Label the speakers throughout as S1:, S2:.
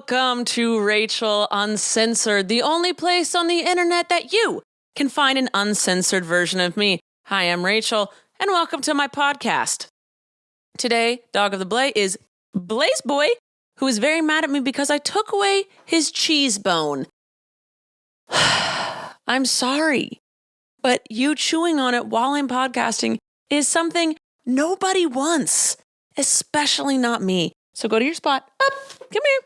S1: Welcome to Rachel Uncensored, the only place on the internet that you can find an uncensored version of me. Hi, I'm Rachel, and welcome to my podcast. Today, dog of the Blay is Blaze Boy, who is very mad at me because I took away his cheese bone. I'm sorry, but you chewing on it while I'm podcasting is something nobody wants, especially not me. So go to your spot. Up, come here.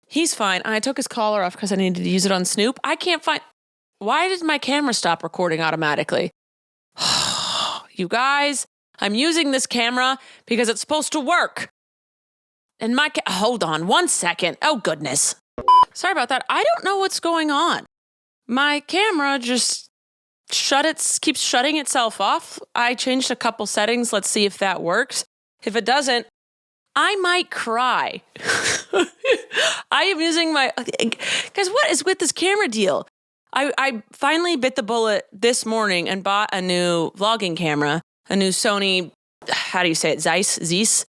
S1: He's fine. I took his collar off because I needed to use it on Snoop. I can't find... Why did my camera stop recording automatically? You guys, I'm using this camera because it's supposed to work. And hold on 1 second. Oh, goodness. Sorry about that. I don't know what's going on. My camera just keeps shutting itself off. I changed a couple settings. Let's see if that works. If it doesn't, I might cry. I am using my... Guys, what is with this camera deal? I finally bit the bullet this morning and bought a new vlogging camera, a new Sony, how do you say it, Zeiss?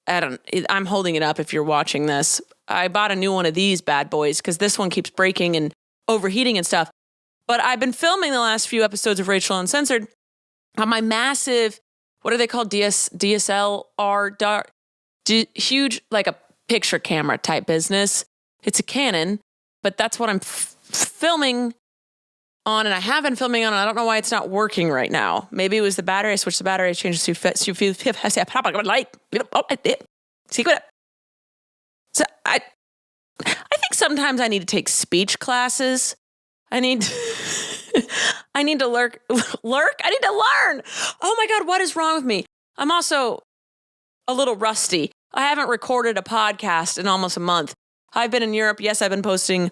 S1: I'm holding it up if you're watching this. I bought a new one of these bad boys because this one keeps breaking and overheating and stuff. But I've been filming the last few episodes of Rachel Uncensored on my massive, what are they called? DSLR, huge, like a picture camera type business. It's a Canon, but that's what I'm filming on, and I have been filming on, and I don't know why it's not working right now. Maybe it was the battery. I switched the battery. I changed it to light. So I think sometimes I need to take speech classes. I need to lurk. I need to learn. Oh my God, what is wrong with me? I'm also a little rusty. I haven't recorded a podcast in almost a month. I've been in Europe. Yes, I've been posting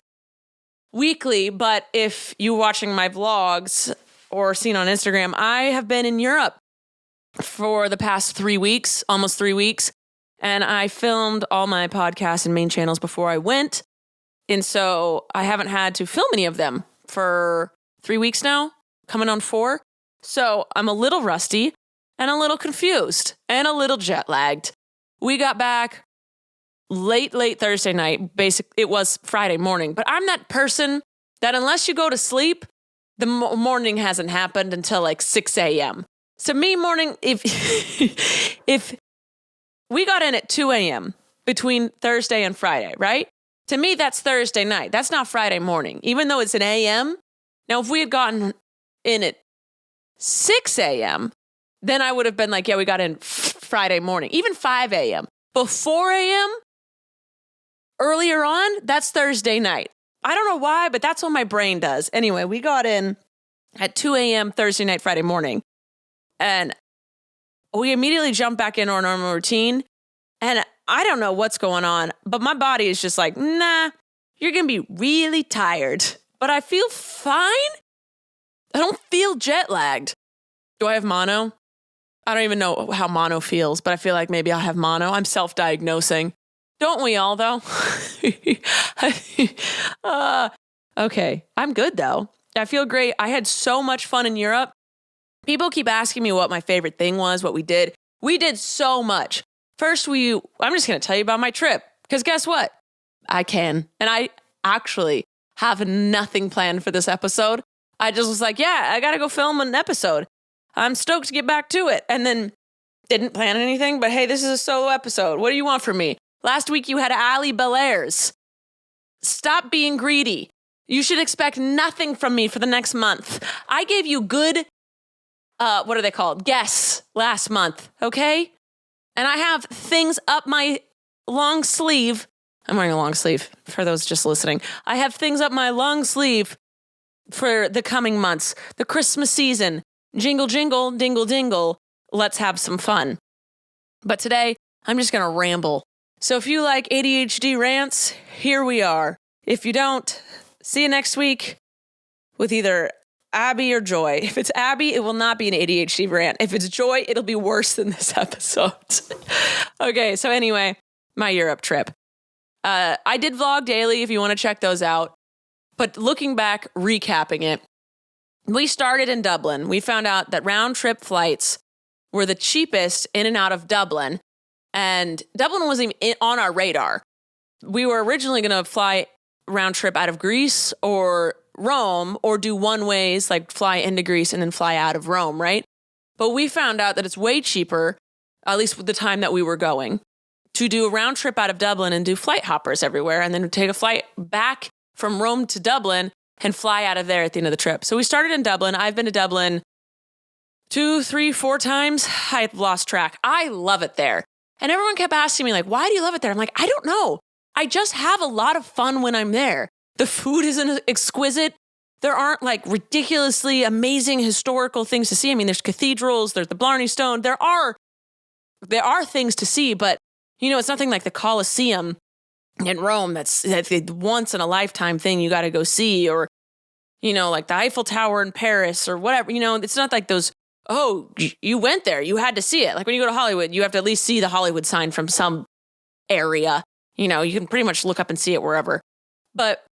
S1: weekly, but if you're watching my vlogs or seen on Instagram, I have been in Europe for the past 3 weeks, almost 3 weeks, and I filmed all my podcasts and main channels before I went, and so I haven't had to film any of them for 3 weeks now, coming on 4, so I'm a little rusty and a little confused and a little jet lagged. We got back late Thursday night. It was Friday morning, but I'm that person that unless you go to sleep, the morning hasn't happened until like 6 a.m. So me morning, if we got in at 2 a.m. between Thursday and Friday, right? To me, that's Thursday night. That's not Friday morning, even though it's an a.m. Now, if we had gotten in at 6 a.m., then I would have been like, yeah, we got in Friday morning, even 5 a.m. But 4 a.m., earlier on, that's Thursday night. I don't know why, but that's what my brain does. Anyway, we got in at 2 a.m. Thursday night, Friday morning, and we immediately jumped back into our normal routine. And I don't know what's going on, but my body is just like, nah, you're going to be really tired. But I feel fine. I don't feel jet lagged. Do I have mono? I don't even know how mono feels, but I feel like maybe I'll have mono. I'm self-diagnosing. Don't we all, though? Okay, I'm good, though. I feel great. I had so much fun in Europe. People keep asking me what my favorite thing was, what we did. We did so much. First, I'm just going to tell you about my trip, because guess what? I can. And I actually have nothing planned for this episode. I just was like, yeah, I got to go film an episode. I'm stoked to get back to it. And then didn't plan anything, but hey, this is a solo episode. What do you want from me? Last week you had Ali Belair's. Stop being greedy. You should expect nothing from me for the next month. I gave you good, what are they called? Guests last month, okay? And I have things up my long sleeve. I'm wearing a long sleeve for those just listening. I have things up my long sleeve for the coming months. The Christmas season. Jingle, jingle, dingle, dingle. Let's have some fun. But today, I'm just going to ramble. So if you like ADHD rants, here we are. If you don't, see you next week with either Abby or Joy. If it's Abby, it will not be an ADHD rant. If it's Joy, it'll be worse than this episode. Okay, so anyway, my Europe trip. I did vlog daily if you want to check those out. But looking back, recapping it, we started in Dublin. We found out that round trip flights were the cheapest in and out of Dublin. And Dublin wasn't even on our radar. we were originally going to fly round trip out of Greece or Rome, or do one ways, like fly into Greece and then fly out of Rome, right? But we found out that it's way cheaper, at least with the time that we were going, to do a round trip out of Dublin and do flight hoppers everywhere, and then take a flight back from Rome to Dublin and fly out of there at the end of the trip. So we started in Dublin. I've been to Dublin 2, 3, 4 times. I've lost track. I love it there. And everyone kept asking me, like, why do you love it there? I'm like, I don't know. I just have a lot of fun when I'm there. The food isn't exquisite. There aren't like ridiculously amazing historical things to see. I mean, there's cathedrals, there's the Blarney Stone. There are things to see, but it's nothing like the Colosseum in Rome. That's a once in a lifetime thing you got to go see, or like the Eiffel Tower in Paris or whatever. It's not like those. Oh, you went there, you had to see it. Like when you go to Hollywood, you have to at least see the Hollywood sign from some area. You can pretty much look up and see it wherever. But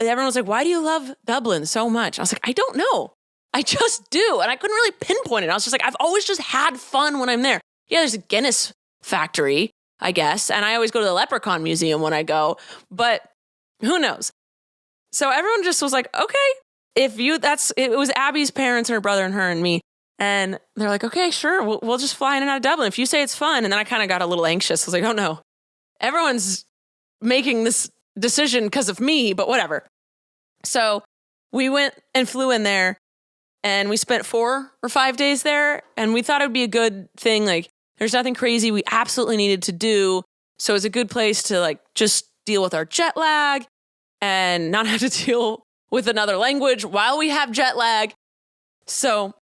S1: everyone was like, why do you love Dublin so much? I was like, I don't know. I just do. And I couldn't really pinpoint it. I was just like, I've always just had fun when I'm there. Yeah, there's a Guinness factory, I guess. And I always go to the Leprechaun Museum when I go. But who knows? So everyone just was like, okay, it was Abby's parents and her brother and her and me. And they're like, okay, sure, we'll just fly in and out of Dublin if you say it's fun. And then I kind of got a little anxious. I was like, oh no, everyone's making this decision because of me, but whatever. So we went and flew in there, and we spent 4 or 5 days there, and we thought it would be a good thing. Like, there's nothing crazy we absolutely needed to do. So it's a good place to like just deal with our jet lag and not have to deal with another language while we have jet lag. So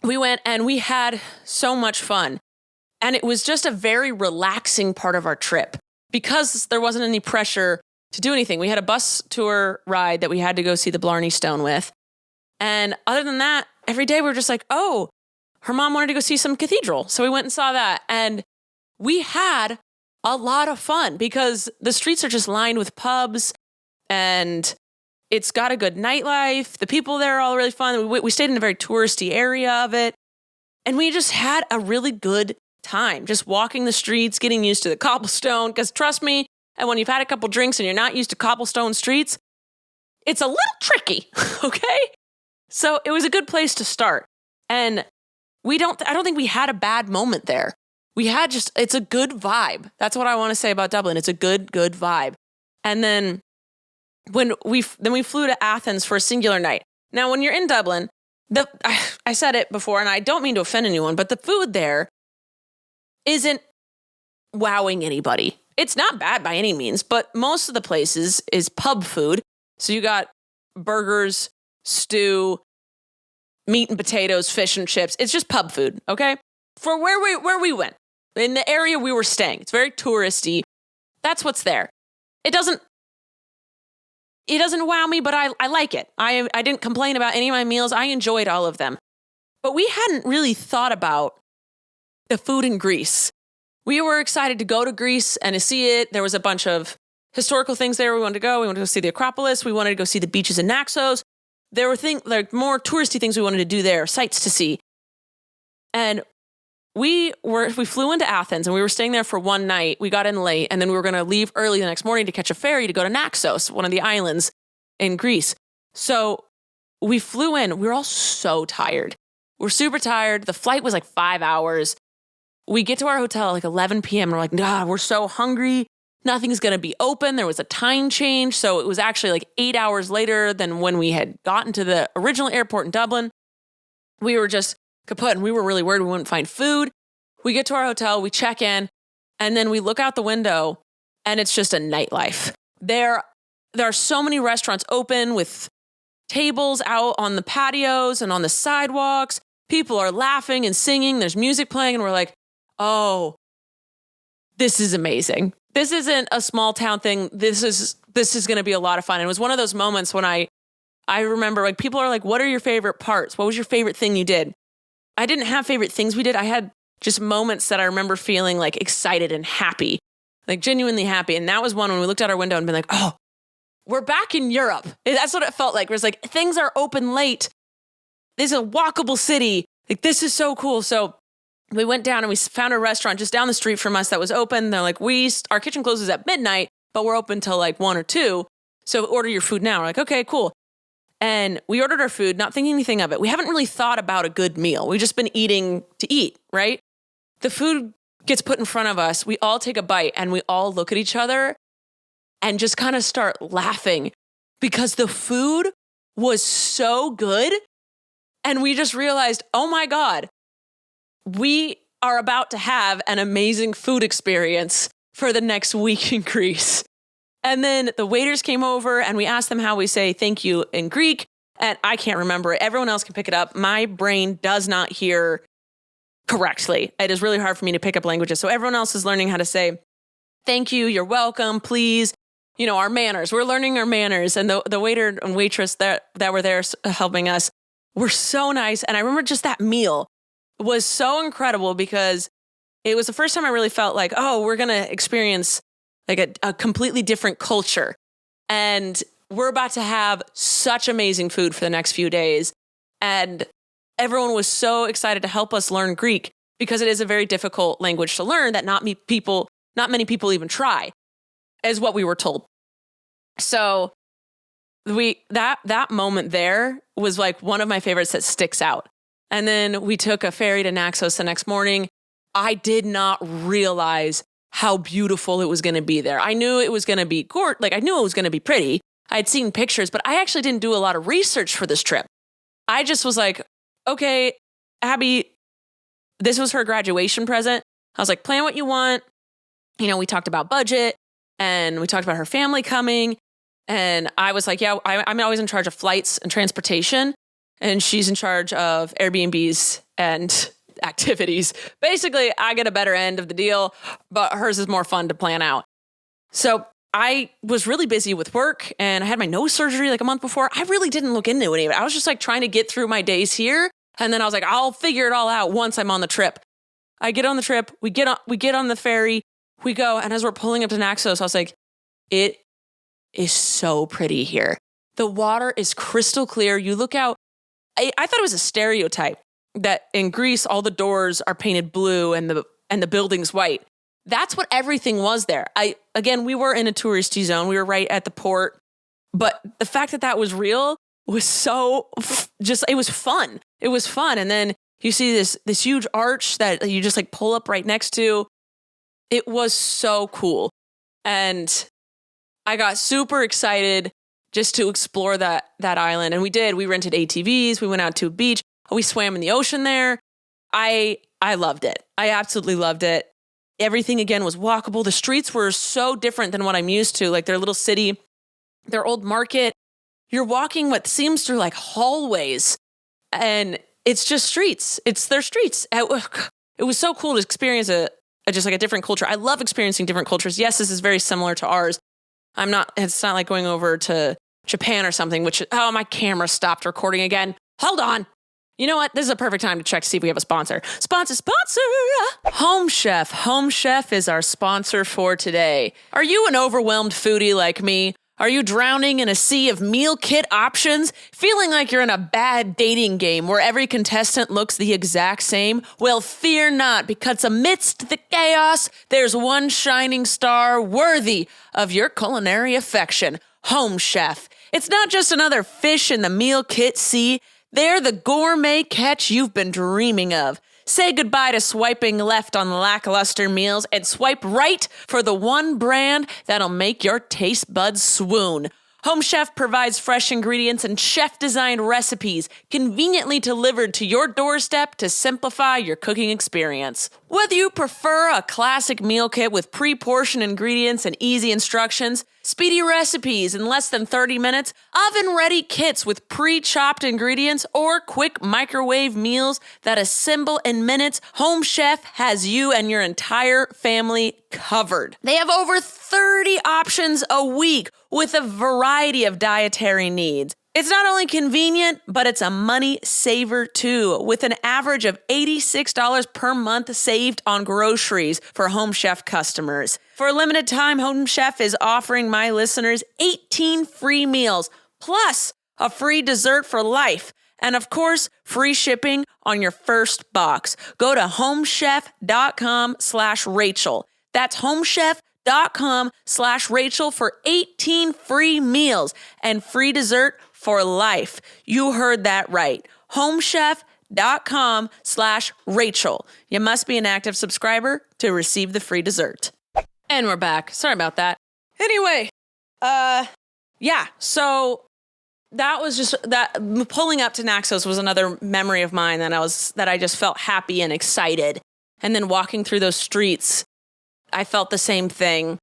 S1: we went and we had so much fun. And it was just a very relaxing part of our trip because there wasn't any pressure to do anything. We had a bus tour ride that we had to go see the Blarney Stone with. And other than that, every day we were just like, oh, her mom wanted to go see some cathedral. So we went and saw that. And we had a lot of fun because the streets are just lined with pubs and it's got a good nightlife. The people there are all really fun. We stayed in a very touristy area of it. And we just had a really good time just walking the streets, getting used to the cobblestone. Because trust me, and when you've had a couple drinks and you're not used to cobblestone streets, it's a little tricky, okay? So it was a good place to start. And I don't think we had a bad moment there. We had it's a good vibe. That's what I want to say about Dublin. It's a good vibe. And then we flew to Athens for a singular night. Now, when you're in Dublin, I said it before, and I don't mean to offend anyone, but the food there isn't wowing anybody. It's not bad by any means, but most of the places is pub food. So you got burgers, stew, meat and potatoes, fish and chips. It's just pub food, okay? For where we went, in the area we were staying, it's very touristy. That's what's there. It doesn't wow me, but I like it. I didn't complain about any of my meals. I enjoyed all of them. But we hadn't really thought about the food in Greece. We were excited to go to Greece and to see it. There was a bunch of historical things there we wanted to go. We wanted to go see the Acropolis. We wanted to go see the beaches in Naxos. There were more touristy things we wanted to do there, sights to see. And we flew into Athens and we were staying there for one night. We got in late and then we were going to leave early the next morning to catch a ferry to go to Naxos, one of the islands in Greece. So we flew in. We were all so tired. We're super tired. The flight was like 5 hours. We get to our hotel at like 11 p.m. and we're like, nah, we're so hungry. Nothing's going to be open. There was a time change. So it was actually like 8 hours later than when we had gotten to the original airport in Dublin. We were just kaput and we were really worried we wouldn't find food. We get to our hotel, we check in, and then we look out the window and it's just a nightlife. There are so many restaurants open with tables out on the patios and on the sidewalks. People are laughing and singing. There's music playing and we're like, oh, this is amazing. This isn't a small town thing. This is going to be a lot of fun. And it was one of those moments when I remember like people are like, what are your favorite parts? What was your favorite thing you did? I didn't have favorite things we did. I had just moments that I remember feeling like excited and happy, like genuinely happy. And that was one when we looked out our window and been like, oh, we're back in Europe. That's what it felt like. It was like, things are open late. This is a walkable city. Like, this is so cool. So we went down and we found a restaurant just down the street from us that was open. They're like, our kitchen closes at midnight, but we're open till like 1 or 2. So order your food now. We're like, okay, cool. And we ordered our food, not thinking anything of it. We haven't really thought about a good meal. We've just been eating to eat, right? The food gets put in front of us. We all take a bite and we all look at each other and just kind of start laughing because the food was so good. And we just realized, oh my God, we are about to have an amazing food experience for the next week in Greece. And then the waiters came over and we asked them how we say thank you in Greek. And I can't remember it. Everyone else can pick it up. My brain does not hear correctly. It is really hard for me to pick up languages. So everyone else is learning how to say thank you, you're welcome, please. You know, our manners. We're learning our manners. And the waiter and waitress that were there helping us were so nice. And I remember just that meal was so incredible because it was the first time I really felt like, oh, we're going to experience like a completely different culture. And we're about to have such amazing food for the next few days. And everyone was so excited to help us learn Greek because it is a very difficult language to learn that not many people even try, is what we were told. So that moment there was like one of my favorites that sticks out. And then we took a ferry to Naxos the next morning. I did not realize how beautiful it was going to be there. I knew it was going to be I knew it was going to be pretty. I'd seen pictures, but I actually didn't do a lot of research for this trip. I just was like, okay, Abby, this was her graduation present. I was like, plan what you want. You know, we talked about budget and we talked about her family coming. And I was like, yeah, I'm always in charge of flights and transportation. And she's in charge of Airbnbs and activities. Basically, I get a better end of the deal, but hers is more fun to plan out. So I was really busy with work and I had my nose surgery like a month before. I really didn't look into any of it. I was just like trying to get through my days here. And then I was like, I'll figure it all out once I'm on the trip. I get on the trip. We get on the ferry. We go. And as we're pulling up to Naxos, I was like, it is so pretty here. The water is crystal clear. You look out. I thought it was a stereotype that in Greece, all the doors are painted blue and the building's white. That's what everything was there. Again, we were in a touristy zone. We were right at the port. But the fact that that was real was so it was fun. It was fun. And then you see this huge arch that you just like pull up right next to. It was so cool. And I got super excited just to explore that island. And we did. We rented ATVs. We went out to a beach. We swam in the ocean there. I loved it. I absolutely loved it. Everything, again, was walkable. The streets were so different than what I'm used to. Like their little city, their old market. You're walking what seems through like hallways. And it's just streets. It's their streets. It was so cool to experience just like a different culture. I love experiencing different cultures. Yes, this is very similar to ours. It's not like going over to Japan or something, my camera stopped recording again. Hold on. You know what? This is a perfect time to check to see if we have a sponsor. Sponsor! Home Chef. Home Chef is our sponsor for today. Are you an overwhelmed foodie like me? Are you drowning in a sea of meal kit options? Feeling like you're in a bad dating game where every contestant looks the exact same? Well, fear not, because amidst the chaos, there's one shining star worthy of your culinary affection. Home Chef. It's not just another fish in the meal kit sea. They're the gourmet catch you've been dreaming of. Say goodbye to swiping left on lackluster meals and swipe right for the one brand that'll make your taste buds swoon. Home Chef provides fresh ingredients and chef-designed recipes conveniently delivered to your doorstep to simplify your cooking experience. Whether you prefer a classic meal kit with pre-portioned ingredients and easy instructions, speedy recipes in less than 30 minutes, oven-ready kits with pre-chopped ingredients, or quick microwave meals that assemble in minutes, Home Chef has you and your entire family covered. They have over 30 options a week with a variety of dietary needs. It's not only convenient, but it's a money saver too, with an average of $86 per month saved on groceries for Home Chef customers. For a limited time, Home Chef is offering my listeners 18 free meals, plus a free dessert for life, And of course, free shipping on your first box. Go to homechef.com/Rachel. That's homechef.com/Rachel for 18 free meals and free dessert for life. You heard that right. homechef.com/Rachel. You must be an active subscriber to receive the free dessert. And we're back. Sorry about that. Anyway, yeah, so that was just that. Pulling up to Naxos was another memory of mine that I just felt happy and excited. And then walking through those streets, I felt the same thing.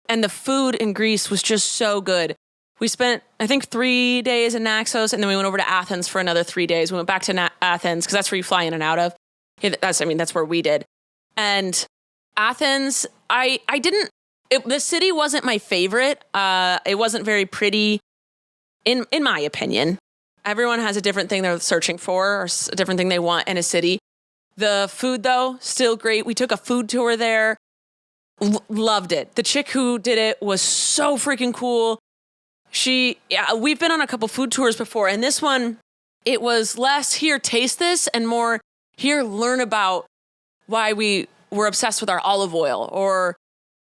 S1: And the food in Greece was just so good. We spent, I think, 3 days in Naxos, and then we went over to Athens for another 3 days. We went back to Athens because that's where you fly in and out of. That's where we did. And Athens, the city wasn't my favorite. It wasn't very pretty, in my opinion. Everyone has a different thing they're searching for, or a different thing they want in a city. The food, though, still great. We took a food tour there. Loved it. The chick who did it was so freaking cool. We've been on a couple food tours before, and this one, it was less here, taste this, and more here, learn about why we were obsessed with our olive oil, or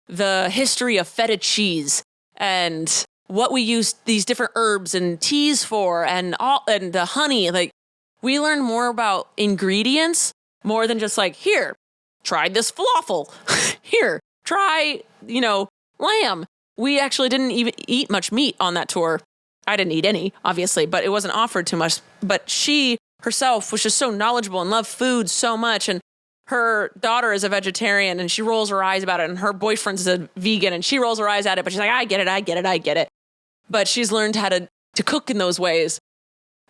S1: the history of feta cheese, and what we use these different herbs and teas for, and the honey. Like, we learned more about ingredients more than just like, here, try this falafel. Here, try, lamb. We actually didn't even eat much meat on that tour. I didn't eat any, obviously, but it wasn't offered too much. But she herself was just so knowledgeable and loved food so much. And her daughter is a vegetarian, and she rolls her eyes about it. And her boyfriend's a vegan, and she rolls her eyes at it. But she's like, I get it. But she's learned how to cook in those ways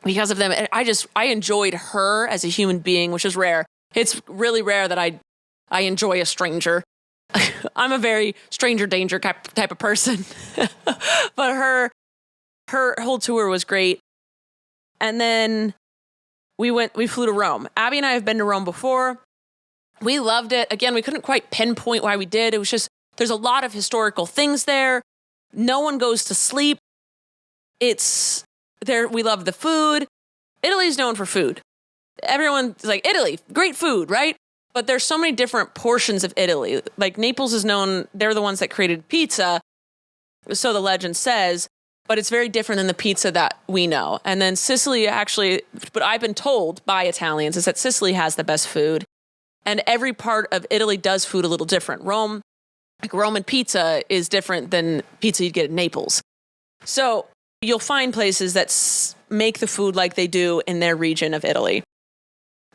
S1: because of them. And I enjoyed her as a human being, which is rare. It's really rare that I enjoy a stranger. I'm a very stranger danger type of person. But her whole tour was great. And then we flew to Rome. Abby and I have been to Rome before. We loved it. Again, we couldn't quite pinpoint why we did. It was just, there's a lot of historical things there. No one goes to sleep. It's there. We love the food. Italy's known for food. Everyone's like, Italy, great food, right? But there's so many different portions of Italy. Like, Naples is known, they're the ones that created pizza, so the legend says, but it's very different than the pizza that we know. And then Sicily, actually, but I've been told by Italians, is that Sicily has the best food. And every part of Italy does food a little different. Roman pizza is different than pizza you'd get in Naples. So you'll find places that make the food like they do in their region of Italy.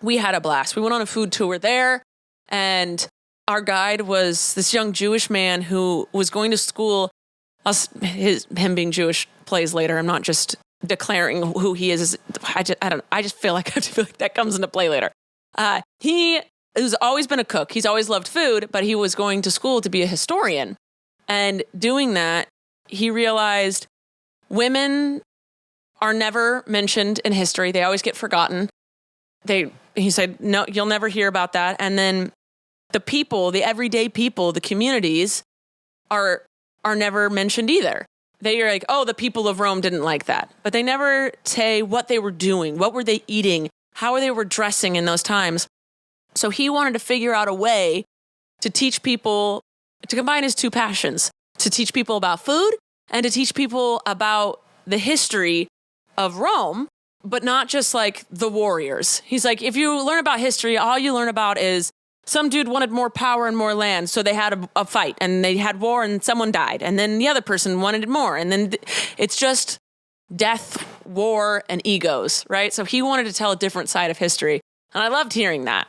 S1: We had a blast. We went on a food tour there, and our guide was this young Jewish man who was going to school. Him being Jewish plays later. I'm not just declaring who he is. I just feel like that comes into play later. He has always been a cook. He's always loved food, but he was going to school to be a historian. And doing that, he realized women are never mentioned in history. They always get forgotten. He said, no, you'll never hear about that. And then the people, the everyday people, the communities are never mentioned either. They are like, oh, the people of Rome didn't like that. But they never say what they were doing, what were they eating, how they were dressing in those times. So he wanted to figure out a way to teach people, to combine his two passions, to teach people about food and to teach people about the history of Rome, but not just like the warriors. He's like, if you learn about history, all you learn about is some dude wanted more power and more land, so they had a fight, and they had war, and someone died, and then the other person wanted more, and then it's just death, war, and egos, right? So he wanted to tell a different side of history, and I loved hearing that.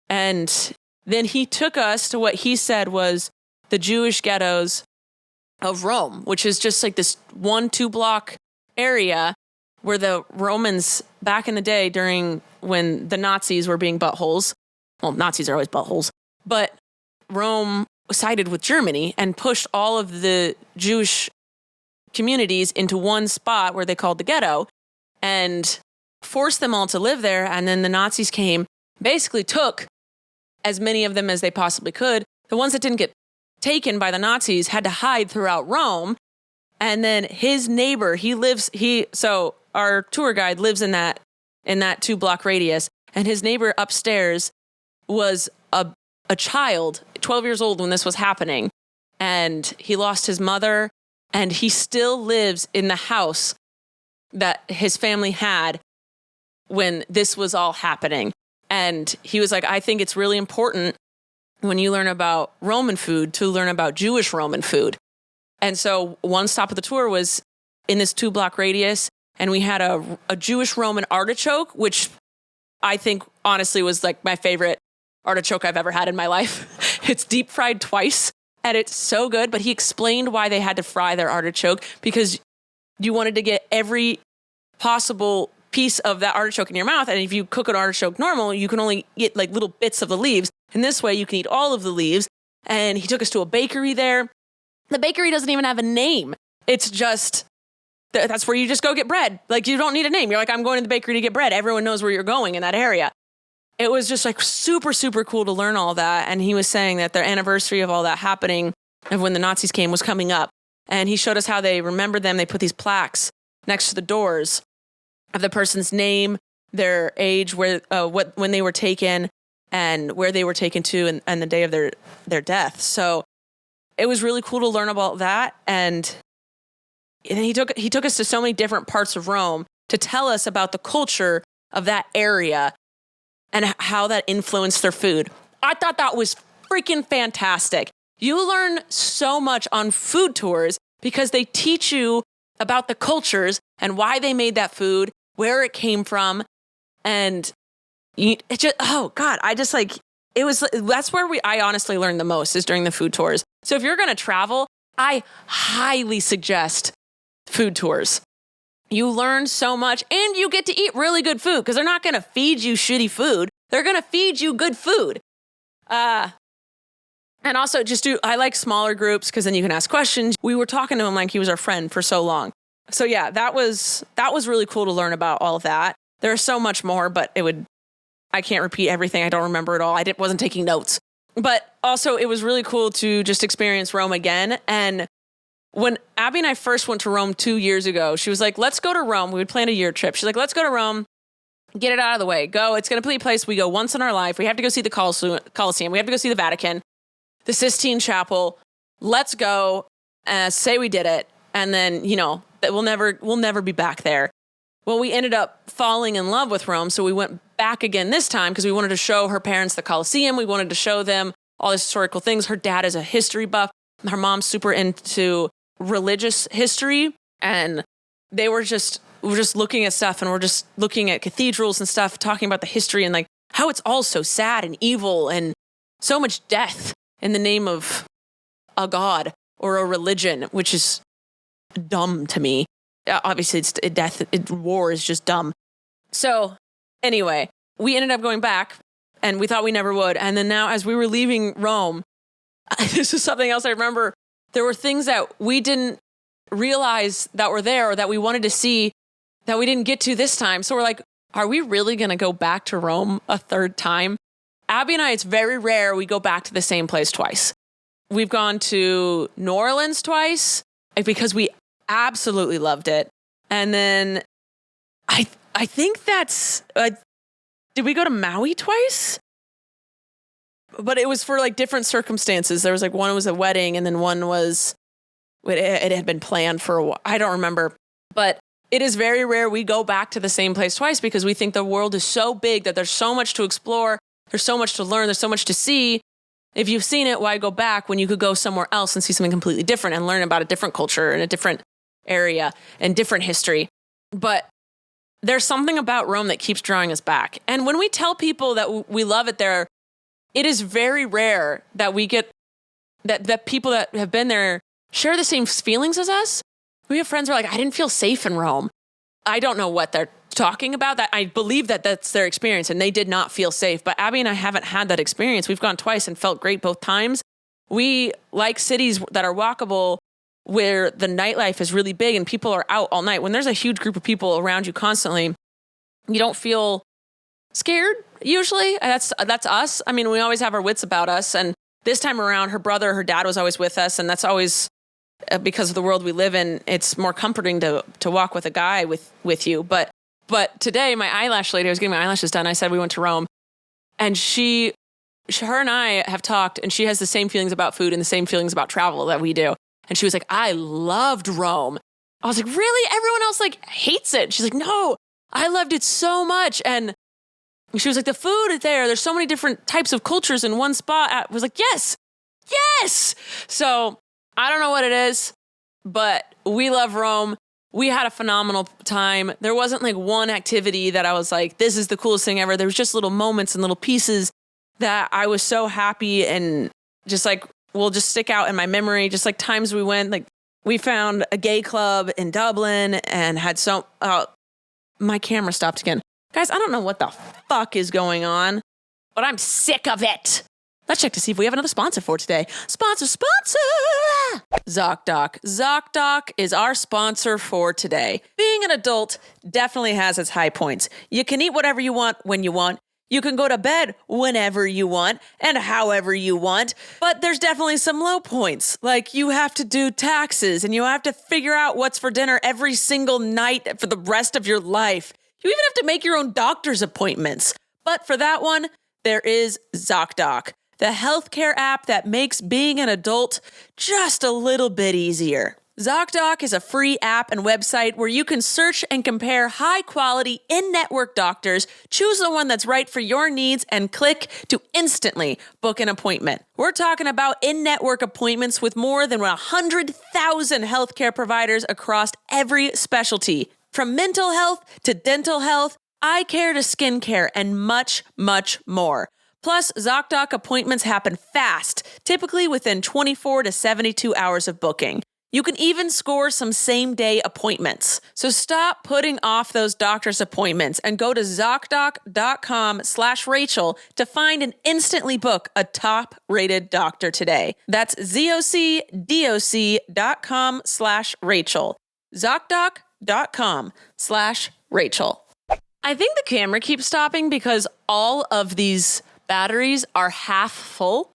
S1: And then he took us to what he said was the Jewish ghettos of Rome, which is just like this 1-2 block area where the Romans back in the day when the Nazis were being buttholes, well, Nazis are always buttholes, but Rome sided with Germany and pushed all of the Jewish communities into one spot where they called the ghetto and forced them all to live there. And then the Nazis came, basically took as many of them as they possibly could. The ones that didn't get taken by the Nazis had to hide throughout Rome. And then his neighbor, so our tour guide lives in that in that 2-block radius. And his neighbor upstairs was a child, 12 years old when this was happening. And he lost his mother, and he still lives in the house that his family had when this was all happening. And he was like, I think it's really important when you learn about Roman food to learn about Jewish Roman food. And so one stop of the tour was in this 2-block radius, and we had a Jewish Roman artichoke, which I think honestly was like my favorite artichoke I've ever had in my life. It's deep fried twice, and it's so good. But he explained why they had to fry their artichoke, because you wanted to get every possible piece of that artichoke in your mouth. And if you cook an artichoke normal, you can only get like little bits of the leaves. And this way you can eat all of the leaves. And he took us to a bakery there. The bakery doesn't even have a name. It's just, that's where you just go get bread. Like, you don't need a name. You're like, I'm going to the bakery to get bread. Everyone knows where you're going in that area. It was just like super, super cool to learn all that. And he was saying that their anniversary of all that happening, of when the Nazis came, was coming up. And he showed us how they remembered them. They put these plaques next to the doors of the person's name, their age, when they were taken, and where they were taken to, and the day of their death. So it was really cool to learn about that. And he took us to so many different parts of Rome to tell us about the culture of that area and how that influenced their food. I thought that was freaking fantastic. You learn so much on food tours because they teach you about the cultures and why they made that food, where it came from. And it just, oh God, that's where I honestly learned the most, is during the food tours. So if you're going to travel, I highly suggest food tours. You learn so much, and you get to eat really good food, because they're not going to feed you shitty food. They're going to feed you good food. And also I like smaller groups, because then you can ask questions. We were talking to him like he was our friend for so long. So yeah, that was really cool to learn about all of that. There's so much more, but I can't repeat everything. I don't remember it all. I wasn't taking notes. But also, it was really cool to just experience Rome again. And when Abby and I first went to Rome 2 years ago, she was like, let's go to Rome. We would plan a year trip. She's like, let's go to Rome, get it out of the way. Go. It's going to be a place we go once in our life. We have to go see the Colosseum. We have to go see the Vatican, the Sistine Chapel. Let's go. Say we did it. And then, we'll never be back there. Well, we ended up falling in love with Rome. So we went back again this time because we wanted to show her parents the Colosseum. We wanted to show them all these historical things. Her dad is a history buff. Her mom's super into religious history. And we're just looking at stuff, and we're just looking at cathedrals and stuff, talking about the history and like how it's all so sad and evil and so much death in the name of a god or a religion, which is dumb to me. Obviously, war is just dumb. So anyway, we ended up going back, and we thought we never would. And then now, as we were leaving Rome, this is something else I remember. There were things that we didn't realize that were there, or that we wanted to see that we didn't get to this time. So we're like, are we really going to go back to Rome a third time? Abby and I, it's very rare we go back to the same place twice. We've gone to New Orleans twice because we absolutely loved it. And then I think that's, did we go to Maui twice? But it was for like different circumstances. There was like one was a wedding, and then one was, it had been planned for a while. I don't remember. But it is very rare we go back to the same place twice, because we think the world is so big that there's so much to explore. There's so much to learn. There's so much to see. If you've seen it, why go back when you could go somewhere else and see something completely different and learn about a different culture and a different area and different history? But there's something about Rome that keeps drawing us back. And when we tell people that we love it there, it is very rare that we get that people that have been there share the same feelings as us. We have friends who are like, I didn't feel safe in Rome. I don't know what they're talking about. That I believe that that's their experience, and they did not feel safe. But Abby and I haven't had that experience. We've gone twice and felt great both times. We like cities that are walkable, where the nightlife is really big and people are out all night. When there's a huge group of people around you constantly, you don't feel scared usually. That's us. I mean, we always have our wits about us. And this time around, her dad was always with us. And that's always, because of the world we live in, it's more comforting to walk with a guy with you. But But today, my eyelash lady, I was getting my eyelashes done. I said we went to Rome. And her and I have talked, and she has the same feelings about food and the same feelings about travel that we do. And she was like, I loved Rome. I was like, really? Everyone else like hates it. She's like, no, I loved it so much. And she was like, the food there's so many different types of cultures in one spot. I was like, yes. So I don't know what it is, but we love Rome. We had a phenomenal time. There wasn't like one activity that I was like, this is the coolest thing ever. There was just little moments and little pieces that I was so happy and just like will just stick out in my memory. Just like times we went, like we found a gay club in Dublin and had my camera stopped again. Guys, I don't know what the fuck is going on, but I'm sick of it. Let's check to see if we have another sponsor for today. Sponsor! Zocdoc. Zocdoc is our sponsor for today. Being an adult definitely has its high points. You can eat whatever you want when you want. You can go to bed whenever you want and however you want. But there's definitely some low points. Like you have to do taxes and you have to figure out what's for dinner every single night for the rest of your life. You even have to make your own doctor's appointments. But for that one, there is Zocdoc, the healthcare app that makes being an adult just a little bit easier. Zocdoc is a free app and website where you can search and compare high-quality in-network doctors, choose the one that's right for your needs, and click to instantly book an appointment. We're talking about in-network appointments with more than 100,000 healthcare providers across every specialty, from mental health to dental health, eye care to skincare, and much, much more. Plus, Zocdoc appointments happen fast, typically within 24 to 72 hours of booking. You can even score some same-day appointments. So stop putting off those doctor's appointments and go to Zocdoc.com/Rachel to find and instantly book a top-rated doctor today. That's ZocDoc.com/Rachel. Zocdoc.com/Rachel. I think the camera keeps stopping because all of these batteries are half full,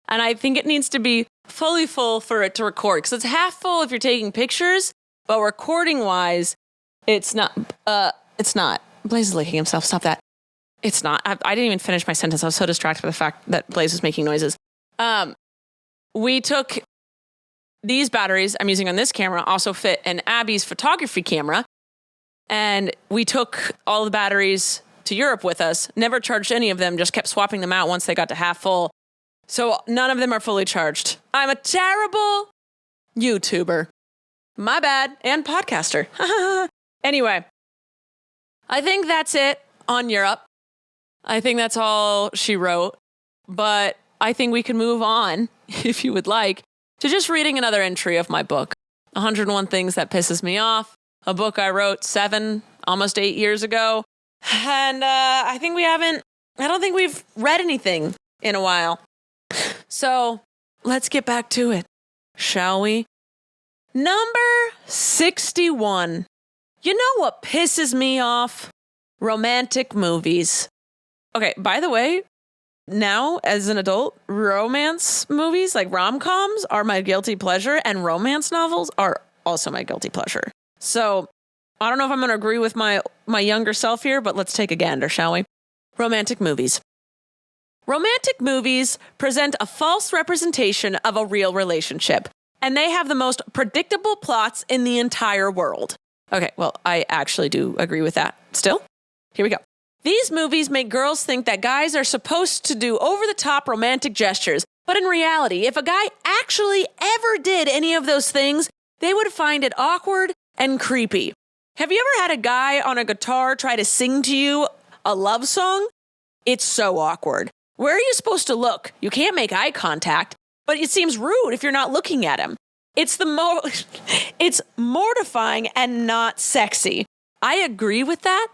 S1: and I think it needs to be fully full for it to record, because it's half full if you're taking pictures, but recording wise, it's not. Blaze is licking himself. Stop that. It's not. I didn't even finish my sentence. I was so distracted by the fact that Blaze was making noises. We took these batteries I'm using on this camera also fit in Abby's photography camera, and we took all the batteries to Europe with us. Never charged any of them. Just kept swapping them out once they got to half full. So none of them are fully charged. I'm a terrible YouTuber. My bad. And podcaster. Anyway, I think that's it on Europe. I think that's all she wrote. But I think we can move on, if you would like, to just reading another entry of my book, 101 Things That Pisses Me Off, a book I wrote almost 8 years ago. And I don't think we've read anything in a while. So let's get back to it, shall we? Number 61. You know what pisses me off? Romantic movies. Okay, by the way, now as an adult, romance movies, like rom-coms, are my guilty pleasure, and romance novels are also my guilty pleasure. So I don't know if I'm going to agree with my younger self here, but let's take a gander, shall we? Romantic movies. Romantic movies present a false representation of a real relationship, and they have the most predictable plots in the entire world. Okay, well, I actually do agree with that. Still, here we go. These movies make girls think that guys are supposed to do over-the-top romantic gestures, but in reality, if a guy actually ever did any of those things, they would find it awkward and creepy. Have you ever had a guy on a guitar try to sing to you a love song? It's so awkward. Where are you supposed to look? You can't make eye contact, but it seems rude if you're not looking at him. It's mortifying and not sexy. I agree with that.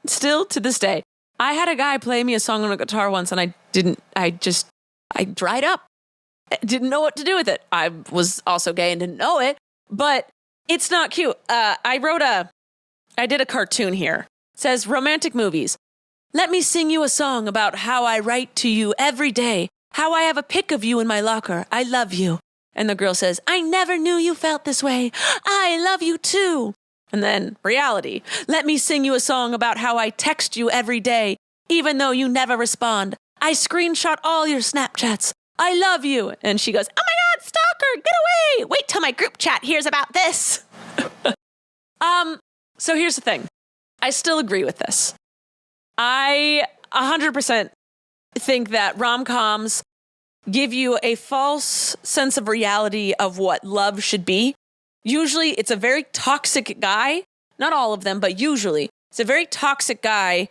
S1: Still to this day. I had a guy play me a song on a guitar once and I dried up. I didn't know what to do with it. I was also gay and didn't know it, but it's not cute. I did a cartoon here. It says, romantic movies. Let me sing you a song about how I write to you every day, how I have a pic of you in my locker. I love you. And the girl says, I never knew you felt this way. I love you too. And then reality. Let me sing you a song about how I text you every day, even though you never respond. I screenshot all your Snapchats. I love you. And she goes, oh my God, stalker, get away. Wait till my group chat hears about this. So here's the thing. I still agree with this. I 100% think that rom-coms give you a false sense of reality of what love should be. Usually it's a very toxic guy. Not all of them, but usually it's a very toxic guy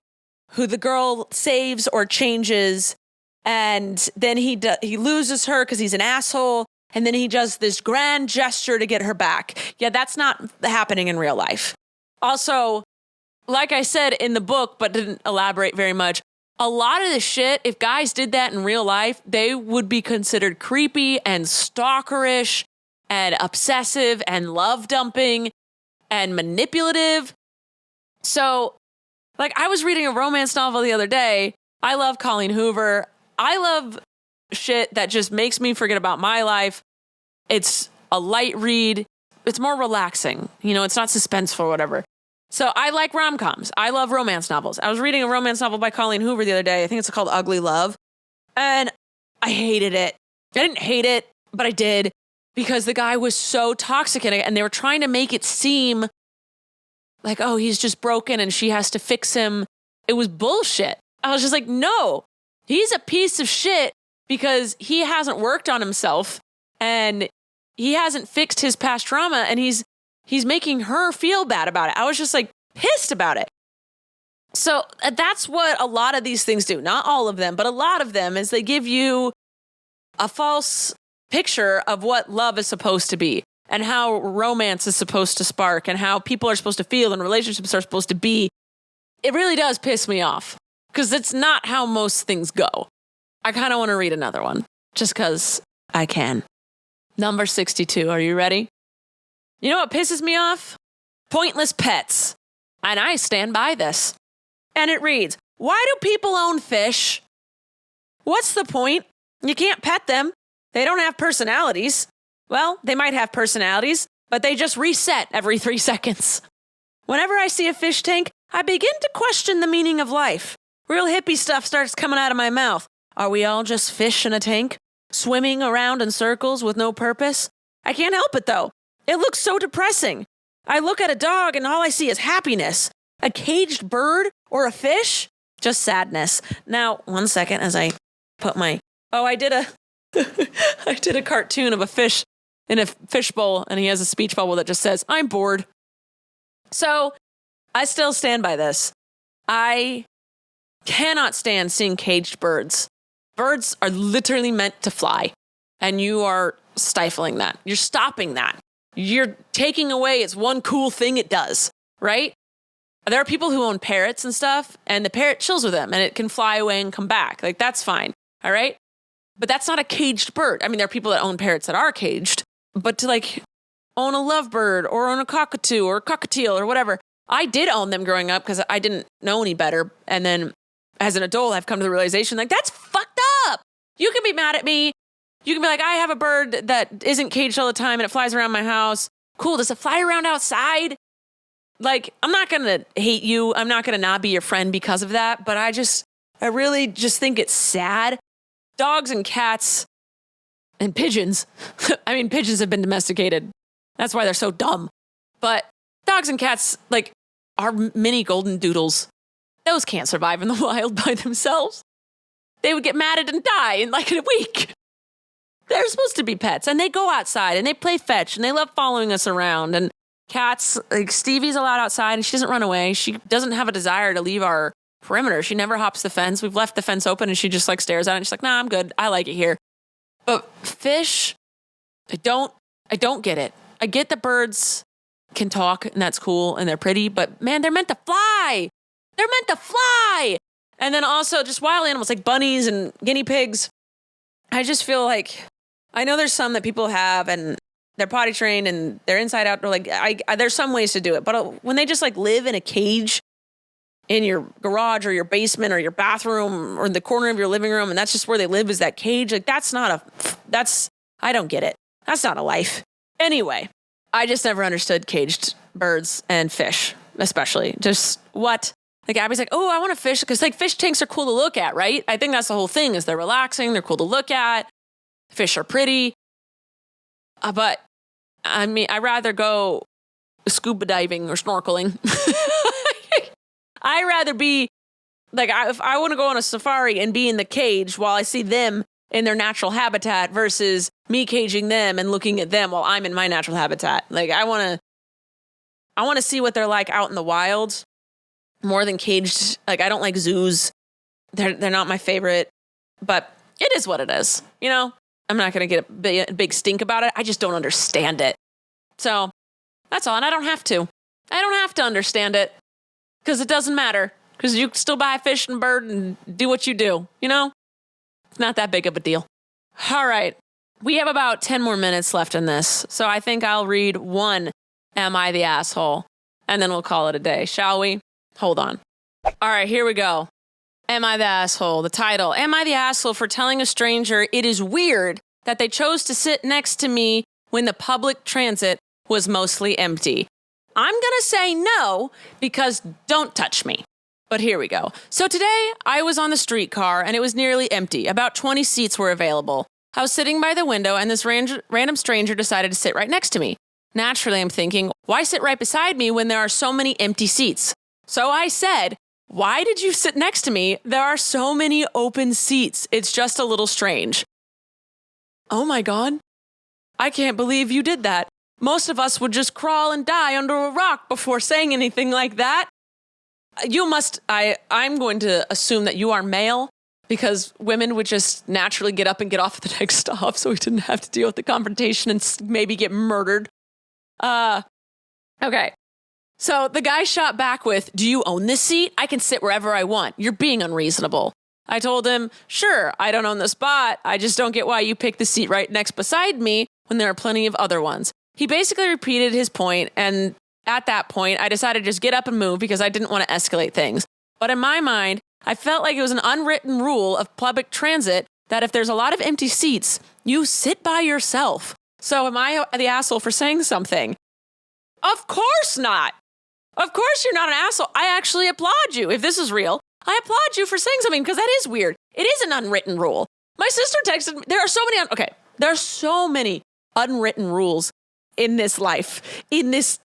S1: who the girl saves or changes, and then he loses her because he's an asshole, and then he does this grand gesture to get her back. Yeah, that's not happening in real life. Also, like I said in the book, but didn't elaborate very much, a lot of the shit, if guys did that in real life, they would be considered creepy and stalkerish and obsessive and love dumping and manipulative. So, like, I was reading a romance novel the other day. I love Colleen Hoover. I love shit that just makes me forget about my life. It's a light read. It's more relaxing. You know, it's not suspenseful or whatever. So I like rom-coms. I love romance novels. I was reading a romance novel by Colleen Hoover the other day. I think it's called Ugly Love. And I hated it. I didn't hate it, but I did, because the guy was so toxic in it, and they were trying to make it seem like, oh, he's just broken and she has to fix him. It was bullshit. I was just like, no, he's a piece of shit because he hasn't worked on himself and he hasn't fixed his past trauma, and he's making her feel bad about it. I was just like pissed about it. So that's what a lot of these things do. Not all of them, but a lot of them is they give you a false picture of what love is supposed to be and how romance is supposed to spark and how people are supposed to feel and relationships are supposed to be. It really does piss me off because it's not how most things go. I kind of want to read another one just because I can. Number 62. Are you ready? You know what pisses me off? Pointless pets. And I stand by this. And it reads, why do people own fish? What's the point? You can't pet them. They don't have personalities. Well, they might have personalities, but they just reset every 3 seconds. Whenever I see a fish tank, I begin to question the meaning of life. Real hippie stuff starts coming out of my mouth. Are we all just fish in a tank, swimming around in circles with no purpose? I can't help it, though. It looks so depressing. I look at a dog and all I see is happiness. A caged bird or a fish? Just sadness. Now, 1 second as I put my... Oh, I did a cartoon of a fish in a fishbowl, and he has a speech bubble that just says, I'm bored. So, I still stand by this. I cannot stand seeing caged birds. Birds are literally meant to fly, and you are stifling that. You're stopping that. You're taking away its one cool thing it does, right? There are people who own parrots and stuff, and the parrot chills with them, and it can fly away and come back. Like, that's fine, all right? But that's not a caged bird. I mean, there are people that own parrots that are caged, but to, like, own a lovebird or own a cockatoo or a cockatiel or whatever. I did own them growing up because I didn't know any better, and then as an adult, I've come to the realization, like, that's fucked up. You can be mad at me. You can be like, I have a bird that isn't caged all the time and it flies around my house. Cool. Does it fly around outside? Like, I'm not going to hate you. I'm not going to not be your friend because of that. But I really just think it's sad. Dogs and cats and pigeons. I mean, pigeons have been domesticated. That's why they're so dumb. But dogs and cats, like, are mini golden doodles. Those can't survive in the wild by themselves. They would get matted and die in like a week. They're supposed to be pets, and they go outside, and they play fetch, and they love following us around. And cats, like Stevie's allowed outside, and she doesn't run away. She doesn't have a desire to leave our perimeter. She never hops the fence. We've left the fence open, and she just like stares at it, and she's like, nah, I'm good. I like it here. But fish, I don't get it. I get that birds can talk, and that's cool, and they're pretty, but man, they're meant to fly. They're meant to fly. And then also just wild animals like bunnies and guinea pigs. I just feel like, I know there's some that people have and they're potty trained and they're inside out. Or like, there's some ways to do it. But when they just like live in a cage in your garage or your basement or your bathroom or in the corner of your living room, and that's just where they live, is that cage. Like, I don't get it. That's not a life. Anyway, I just never understood caged birds and fish, especially. Just what? Like Abby's like, oh, I want to fish because like fish tanks are cool to look at, right? I think that's the whole thing is they're relaxing, they're cool to look at. Fish are pretty. But I mean, I'd rather go scuba diving or snorkeling. I'd rather be like, if I want to go on a safari and be in the cage while I see them in their natural habitat versus me caging them and looking at them while I'm in my natural habitat. Like I want to see what they're like out in the wild more than caged. Like I don't like zoos. They're not my favorite, but it is what it is. You know, I'm not going to get a big stink about it. I just don't understand it. So that's all. And I don't have to. I don't have to understand it because it doesn't matter because you can still buy a fish and bird and do what you do. You know, it's not that big of a deal. All right. We have about 10 more minutes left in this. So I think I'll read one, Am I the Asshole? And then we'll call it a day, shall we? Hold on. All right, here we go. Am I the Asshole? The title, Am I the Asshole for telling a stranger it is weird that they chose to sit next to me when the public transit was mostly empty? I'm going to say no because don't touch me. But here we go. So today I was on the streetcar and it was nearly empty. About 20 seats were available. I was sitting by the window and this random stranger decided to sit right next to me. Naturally, I'm thinking, why sit right beside me when there are so many empty seats? So I said, why did you sit next to me? There are so many open seats. It's just a little strange. Oh my God. I can't believe you did that. Most of us would just crawl and die under a rock before saying anything like that. I'm going to assume that you are male because women would just naturally get up and get off at the next stop so we didn't have to deal with the confrontation and maybe get murdered. Okay. So the guy shot back with, do you own this seat? I can sit wherever I want. You're being unreasonable. I told him, sure, I don't own the spot. I just don't get why you picked the seat right next beside me when there are plenty of other ones. He basically repeated his point, and at that point, I decided to just get up and move because I didn't want to escalate things. But in my mind, I felt like it was an unwritten rule of public transit that if there's a lot of empty seats, you sit by yourself. So am I the asshole for saying something? Of course not. Of course you're not an asshole. I actually applaud you. If this is real, I applaud you for saying something because that is weird. It is an unwritten rule. My sister texted me. There are so many unwritten rules in this life, in this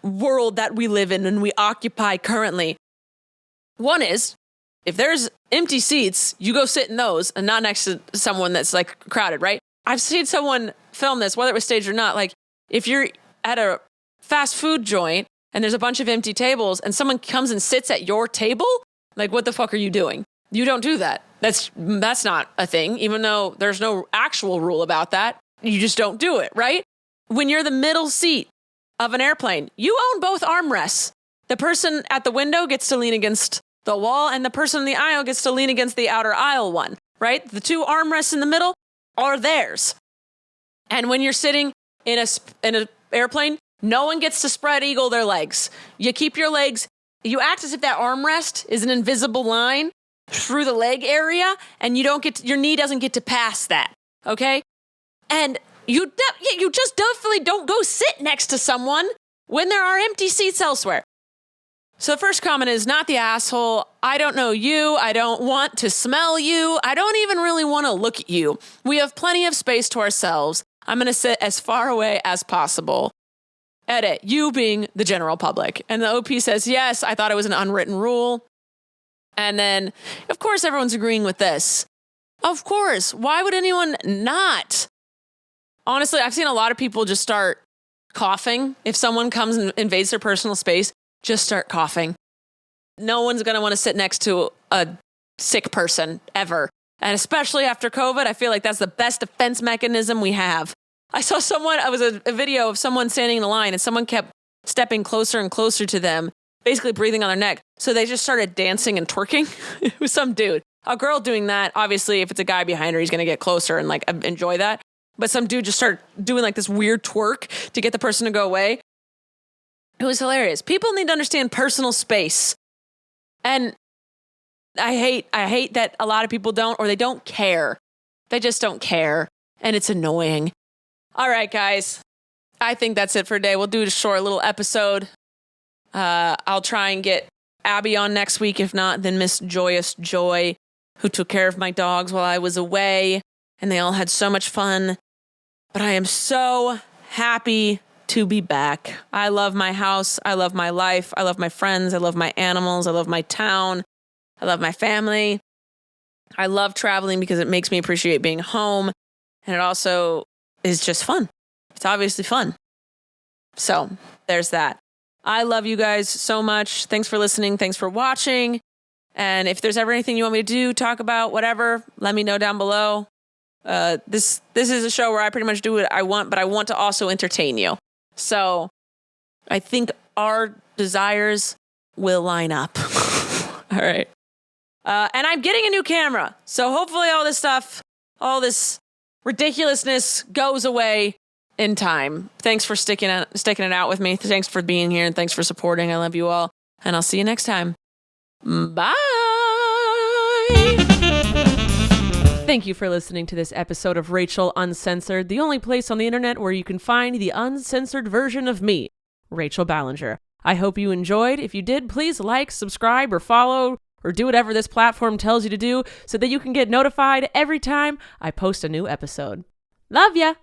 S1: world that we live in and we occupy currently. One is, if there's empty seats, you go sit in those and not next to someone that's like crowded, right? I've seen someone film this, whether it was staged or not. Like if you're at a fast food joint and there's a bunch of empty tables and someone comes and sits at your table, like what the fuck are you doing? You don't do that. That's not a thing, even though there's no actual rule about that. You just don't do it, right? When you're the middle seat of an airplane, you own both armrests. The person at the window gets to lean against the wall and the person in the aisle gets to lean against the outer aisle one, right? The two armrests in the middle are theirs. And when you're sitting in an airplane, no one gets to spread eagle their legs. You keep your legs, you act as if that armrest is an invisible line through the leg area and your knee doesn't get to pass that, okay? And you just definitely don't go sit next to someone when there are empty seats elsewhere. So the first comment is not the asshole. I don't know you. I don't want to smell you. I don't even really want to look at you. We have plenty of space to ourselves. I'm going to sit as far away as possible. Edit, you being the general public. And the OP says, yes, I thought it was an unwritten rule. And then, of course, everyone's agreeing with this. Of course. Why would anyone not? Honestly, I've seen a lot of people just start coughing. If someone comes and invades their personal space, just start coughing. No one's going to want to sit next to a sick person ever. And especially after COVID, I feel like that's the best defense mechanism we have. I saw it was a video of someone standing in the line and someone kept stepping closer and closer to them, basically breathing on their neck. So they just started dancing and twerking. It was some dude. A girl doing that, obviously, if it's a guy behind her, he's going to get closer and like enjoy that. But some dude just started doing like this weird twerk to get the person to go away. It was hilarious. People need to understand personal space. And I hate that a lot of people don't, or they don't care. They just don't care. And it's annoying. All right, guys. I think that's it for today. We'll do a short little episode. I'll try and get Abby on next week. If not, then Miss Joyous Joy, who took care of my dogs while I was away, and they all had so much fun. But I am so happy to be back. I love my house. I love my life. I love my friends. I love my animals. I love my town. I love my family. I love traveling because it makes me appreciate being home. And it also is just fun. It's obviously fun. So there's that. I love you guys so much. Thanks for listening. Thanks for watching. And if there's ever anything you want me to do, talk about, whatever, let me know down below. This is a show where I pretty much do what I want, but I want to also entertain you. So I think our desires will line up. All right. And I'm getting a new camera. So hopefully all this stuff, all this ridiculousness goes away in time. Thanks for sticking it out with me. Thanks for being here and thanks for supporting. I love you all. And I'll see you next time. Bye. Thank you for listening to this episode of Rachel Uncensored, the only place on the internet where you can find the uncensored version of me, Rachel Ballinger. I hope you enjoyed. If you did, please like, subscribe, or follow, or do whatever this platform tells you to do so that you can get notified every time I post a new episode. Love ya!